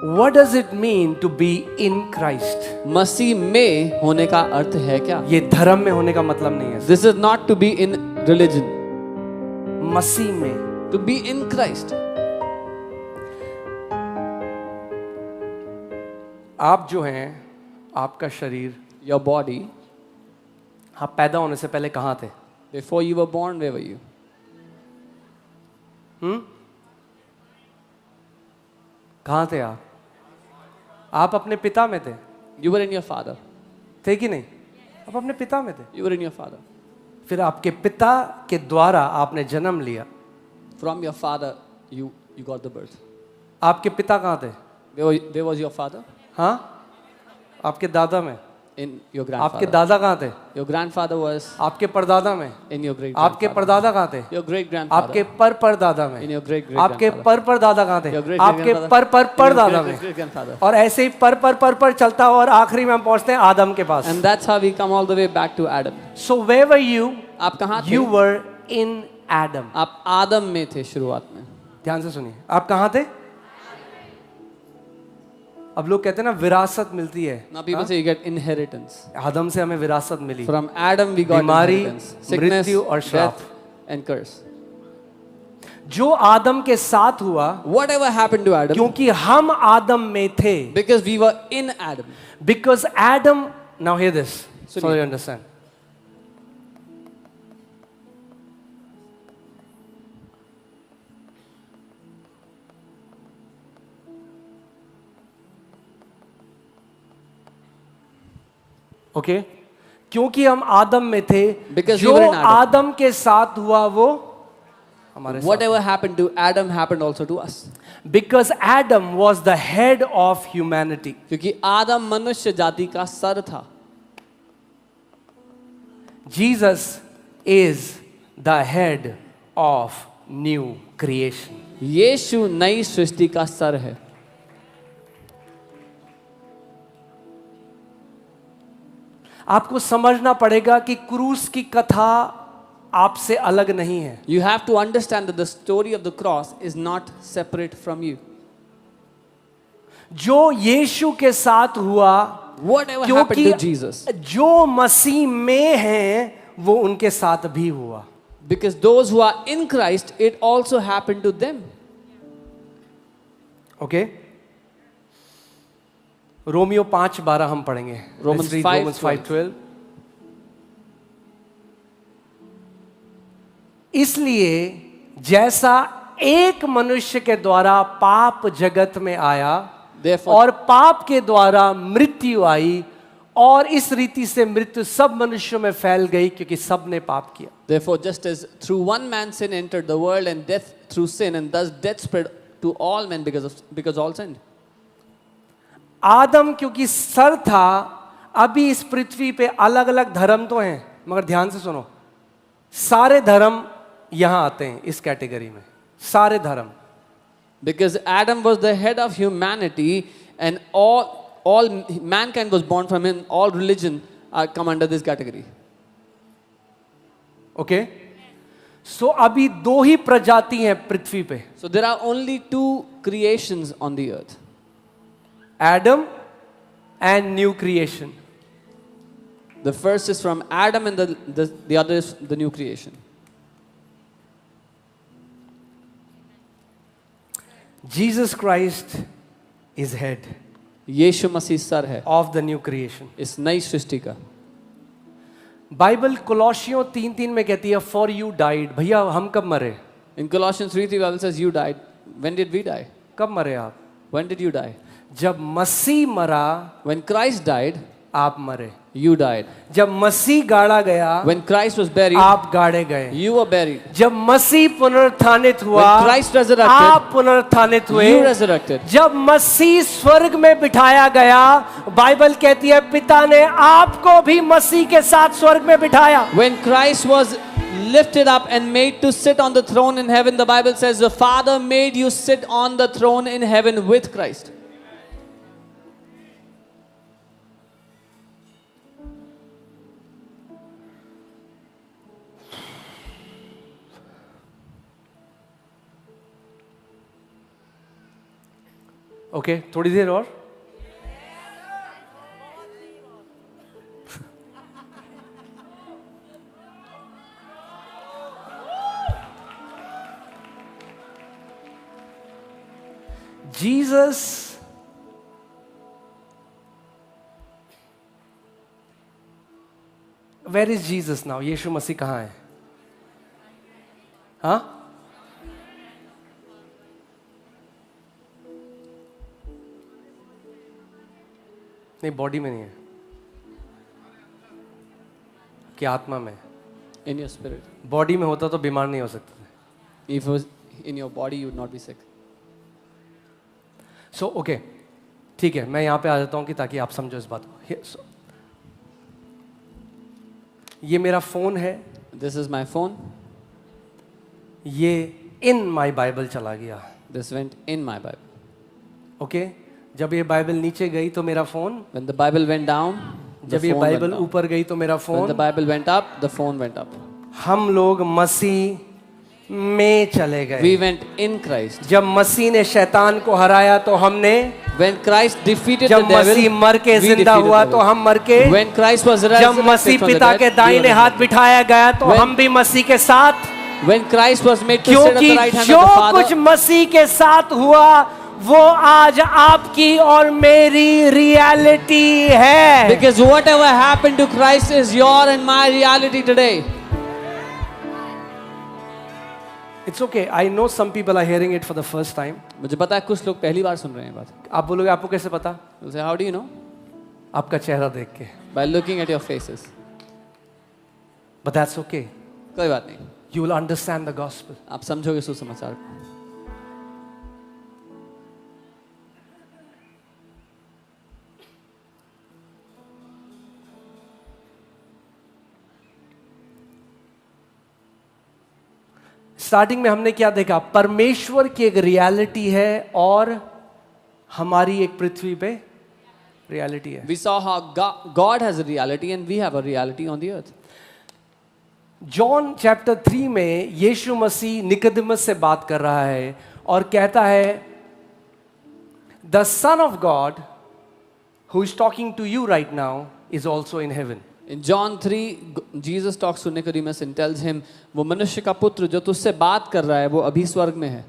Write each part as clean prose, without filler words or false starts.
What does it mean to be in Christ? मसीह में होने का अर्थ है क्या? ये धर्म में होने का मतलब नहीं है, This is not to be in religion. मसीह में. To be in Christ. आप जो हैं, आपका शरीर, Your body, आप पैदा होने से पहले कहाँ थे? before you were born, where were you? कहाँ थे आप? आप अपने पिता में थे. You were in your father. थे कि नहीं? आप अपने पिता में थे. You were in your father. फिर आपके पिता के द्वारा आपने जन्म लिया. From your father, you got the birth. आपके पिता कहाँ थे? Where was your father? हाँ, आपके दादा में. In your grandfather. आपके दादा कहाँ थे? Your grandfather was आपके परदादा में. in your great आपके परदादा कहाँ थे? Your great grandfather. आपके परदादा में. In your great आपके परदादा कहाँ थे? Your great आपके परदादा में. great grandfather. और ऐसे ही पर चलता हुआ और आखिरी में हम पहुंचते हैं आदम के पास. And that's how we come all the way back to Adam. So where were you? आप कहाँ थे? You were in Adam. आप आदम में थे शुरुआत में. ध्यान से सुनिए, आप कहाँ थे? अब लोग कहते हैं ना विरासत मिलती है. Now people say you get inheritance. आदम से हमें विरासत मिली. From Adam we got बीमारी, inheritance. Sickness, मृत्यु और श्राप. death and curse. जो आदम के साथ हुआ, Whatever happened to Adam, क्योंकि हम आदम में थे. because we were in Adam. Because Adam, now hear this, so you understand. Okay, क्योंकि हम आदम में थे, Because we जो were in Adam. आदम के साथ हुआ वो हमारे साथ. Whatever happened to Adam happened also to us. Because Adam was the head of humanity. क्योंकि आदम मनुष्य जाति का सर था. Jesus is the head of new creation. यीशु नई सृष्टि का सर है. आपको समझना पड़ेगा कि क्रूस की कथा आपसे अलग नहीं है. You have to understand that the story of the cross is not separate from you. जो यीशु के साथ हुआ, Whatever happened क्योंकि to Jesus, जो मसीह में हैं वो उनके साथ भी हुआ. because those who are in Christ, it also happened to them. Okay, Romeo 5:12 हम पढ़ेंगे. Romans 5:12. इसलिए जैसा एक मनुष्य के द्वारा पाप जगत में आया, Therefore, और पाप के द्वारा मृत्यु आई, और इस रीति से मृत्यु सब मनुष्यों में फैल गई क्योंकि सब ने पाप किया. therefore, just as through one man sin entered the world, and death through sin, and thus death spread to all men because all sinned. आदम क्योंकि सर था, अभी इस पृथ्वी पे अलग अलग धर्म तो हैं, मगर ध्यान से सुनो, सारे धर्म यहां आते हैं इस कैटेगरी में. सारे धर्म. Because Adam was the head of humanity, and all mankind was born from him. All religion come under this category. Okay, so अभी दो ही प्रजाति हैं पृथ्वी पे. So there are only two creations on the earth. Adam and new creation. The first is from Adam, and the other is the new creation. Jesus Christ is head Yeshu Masih सर है of the new creation. इस नई सृष्टि का. Bible कोलोसियों 3:3 में कहती है for you died. भैया हम कब मरे? In Colossians 3:3 Bible says you died. When did we die? कब मरे आप? When did you die? जब मसीह मरा, When Christ died, आप मरे. you died. जब मसीह गाड़ा गया, When Christ was buried, आप गाड़े गए. you were buried. जब मसीह पुनरुत्थानित हुआ, When Christ resurrected, आप पुनरुत्थानित हुए. you resurrected. जब मसीह स्वर्ग में बिठाया गया, बाइबल कहती है पिता ने आपको भी मसीह के साथ स्वर्ग में बिठाया. When Christ was lifted up and made to sit on the throne in heaven, the Bible says the Father made you sit on the throne in heaven with Christ. Okay थोड़ी देर और. Jesus Where is Jesus now? यीशु मसीह कहाँ है? हाँ? नहीं, body में नहीं है, कि आत्मा में. In your spirit. बॉडी में होता तो बीमार नहीं हो सकते थे. If it was in your body, you would not be sick. So okay ठीक है, मैं यहाँ पे आ जाता हूँ कि ताकि आप समझो इस बात को. ये मेरा फोन है, This is my phone. ये इन माई बाइबल चला गया. This went in my Bible. Okay जब ये बाइबल नीचे गई तो मेरा phone, When the Bible went down, the जब ये phone went बाइबल down. ऊपर गई तो मेरा When the phone. Bible went up, the phone went up. हम लोग मसीह में चले We गए. went in Christ. जब मसीह ने शैतान को हराया तो हमने, When Christ defeated the जब devil, मसीह मर के we जिंदा defeated हुआ the तो devil. हम मर के, When Christ was जब resurrected मसीह from the पिता dead, के we दाहिने were हाथ resurrected. बिठाया गया तो When- हम भी मसीह के साथ, When Christ was made to sit at क्योंकि the right hand जो of the कुछ Father, मसीह के साथ हुआ वो आज आपकी और मेरी रियलिटी है. because whatever happened to Christ is your and my reality today. It's okay. I know some people are hearing it for the first time. मुझे पता है कुछ लोग पहली बार सुन रहे हैं बात. आप बोलोगे आपको कैसे पता? You'll say, how do you know? आपका चेहरा देख के. By looking at your faces. But that's okay. कोई बात नहीं, You will understand the gospel. आप समझोगे सुसमाचार को. स्टार्टिंग में हमने क्या देखा? परमेश्वर की एक रियलिटी है और हमारी एक पृथ्वी पे रियलिटी है. We saw how God has a reality and we have a reality on the earth. John chapter 3 में यीशु मसीह निकोदेमस से बात कर रहा है और कहता है the son of God who is talking to you right now is also in heaven. In John 3, Jesus talks to Nicodemus and tells him, वो मनुष्य का पुत्र जो तुझसे बात कर रहा है वो अभी स्वर्ग में है.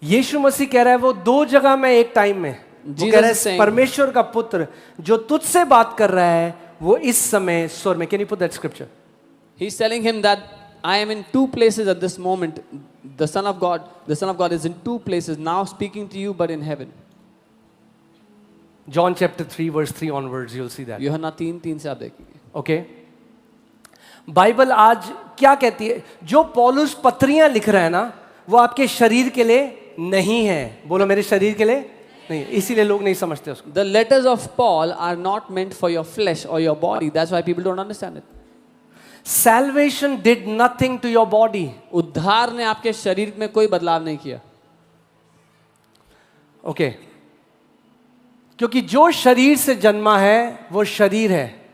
यीशु मसीह कह रहा है वो दो जगह में एक टाइम में. वो Jesus कह रहा is है saying- परमेश्वर का पुत्र जो तुझसे बात कर रहा है वो इस समय स्वर्ग में. Can you put that scripture? He's telling him that I am in two places at this moment. The Son of God is in two places now, speaking to you, but in heaven. John chapter 3 verse 3 onwards you'll see that. यूहन्ना 3:3 से आप देखेंगे. Okay Bible आज क्या कहती है? जो पौलुस पत्रियां लिख रहा है ना वो आपके शरीर के लिए नहीं है. बोलो मेरे शरीर के लिए नहीं, इसीलिए लोग नहीं समझते उसको. The letters of Paul are not meant for your flesh or your body. That's why people don't understand it. Salvation did nothing to your body. उद्धार ने आपके शरीर में कोई बदलाव नहीं किया. ओके क्योंकि जो शरीर से जन्मा है वो शरीर है.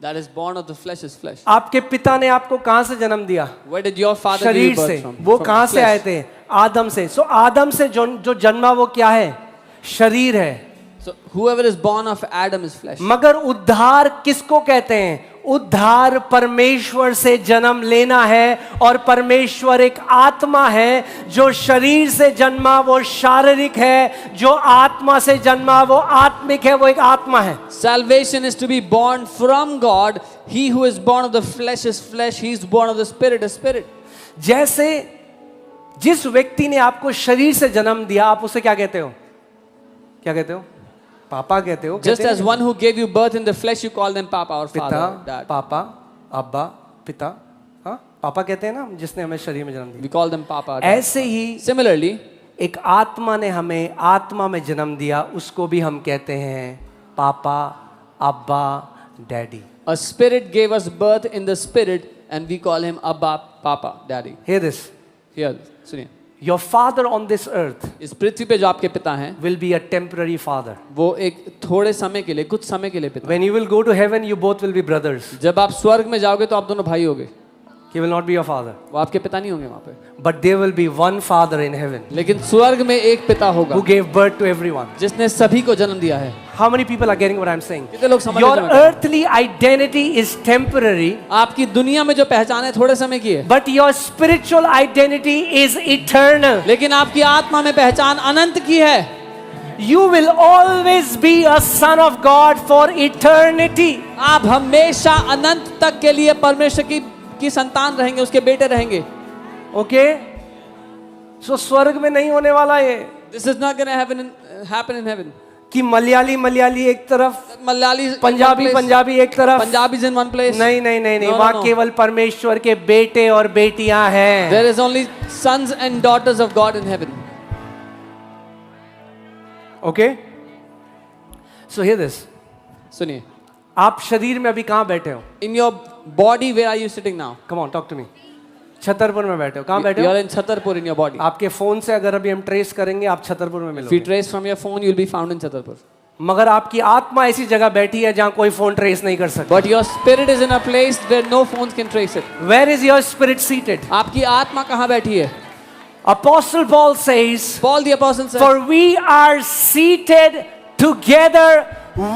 That is born of the flesh is flesh. आपके पिता ने आपको कहां से जन्म दिया? Where did your father give शरीर you birth से. from? वो From कहां से flesh. आए थे? आदम से. सो आदम से जो जन्मा वो क्या है? शरीर है. So whoever is born of Adam is flesh. मगर उद्धार किसको कहते हैं? उद्धार परमेश्वर से जन्म लेना है और परमेश्वर एक आत्मा है. जो शरीर से जन्मा वो शारीरिक है, जो आत्मा से जन्मा वो आत्मिक है, वो एक आत्मा है. Salvation is to be born from God. He who is born of the flesh is flesh. He is born of the spirit is spirit. जैसे जिस व्यक्ति ने आपको शरीर से जन्म दिया आप उसे क्या कहते हो? क्या कहते हो? पापा कहते हो. Just कहते as हैं? one who gave you birth in the flesh, you call them Papa or पिता, Father, Dad. पापा, अब्बा, पिता. हाँ पापा कहते हैं ना जिसने हमें शरीर में जन्म दिया. We call them Papa or Dad. ऐसे ही Similarly, एक आत्मा ने हमें आत्मा में जन्म दिया, उसको भी हम कहते हैं पापा, अब्बा, daddy. a spirit gave us birth in the spirit, and we call him Abba, Papa, Daddy. Hear this. Here, सुनिए. Your father on this earth इस पृथ्वी पे जो आपके पिता हैं, will be a temporary father. वो एक थोड़े समय के लिए, कुछ समय के लिए पिता. When you will go to heaven, you both will be brothers. जब आप स्वर्ग में जाओगे तो आप दोनों भाई होगे. He will not be your father, वो आपके पिता नहीं होंगे वहाँ पे, but there will be one father in heaven लेकिन स्वर्ग में एक पिता होगा who gave birth to everyone. जिसने सभी को जन्म दिया है। How many people are getting what I'm saying? कितने लोग समझ Your रहे हैं मैं क्या earthly identity is temporary, कहूं? आपकी दुनिया में जो पहचान है थोड़े समय की है, but your spiritual identity is eternal. लेकिन आपकी आत्मा में पहचान अनंत की है। You will always be a son of God for eternity. आप हमेशा अनंत तक के लिए परमेश्वर की संतान रहेंगे, उसके बेटे रहेंगे। Okay? So स्वर्ग में नहीं होने वाला ये This is not gonna happen in heaven. कि मलयाली एक तरफ, मलयाली पंजाबी एक तरफ, पंजाबीज in one place. नहीं नहीं नहीं नहीं, No, no, वहाँ no. केवल परमेश्वर के बेटे और बेटियां हैं। There is only sons and daughters of God in heaven. Okay? So hear this. सुनिए, आप शरीर में अभी कहाँ बैठे हो? in your body where are you sitting now? Come on, talk to me. Chhatarpur में बैठे हो। कहाँ बैठे You हो? are in Chhatarpur in your body. आपके फोन से अगर अभी हम ट्रेस करेंगे, आप छतरपुर में If you मिलोगे। trace from your phone, you'll be found in Chhatarpur. मगर आपकी आत्मा ऐसी जगह बैठी है जहाँ कोई फोन ट्रेस नहीं कर सकता। But your spirit is in a place where no phones can trace it. Where is your spirit seated? आपकी आत्मा कहाँ बैठी है? Apostle Paul says, Paul the apostle said, for we are seated together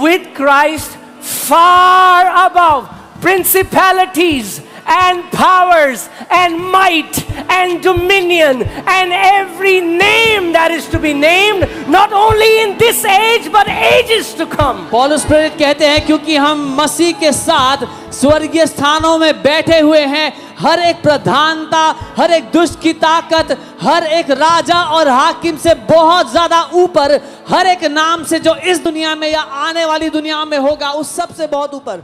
with Christ far above principalities and powers and might and dominion and every name that is to be named, not only in this age but ages to come. पौलुस प्रेरित कहते हैं क्योंकि हम मसीह के साथ स्वर्गीय स्थानों में बैठे हुए हैं, हर एक प्रधानता, हर एक दुष्ट की ताकत, हर एक राजा और हाकिम से बहुत ज्यादा ऊपर, हर एक नाम से जो इस दुनिया में या आने वाली दुनिया में होगा, उस सब से बहुत ऊपर।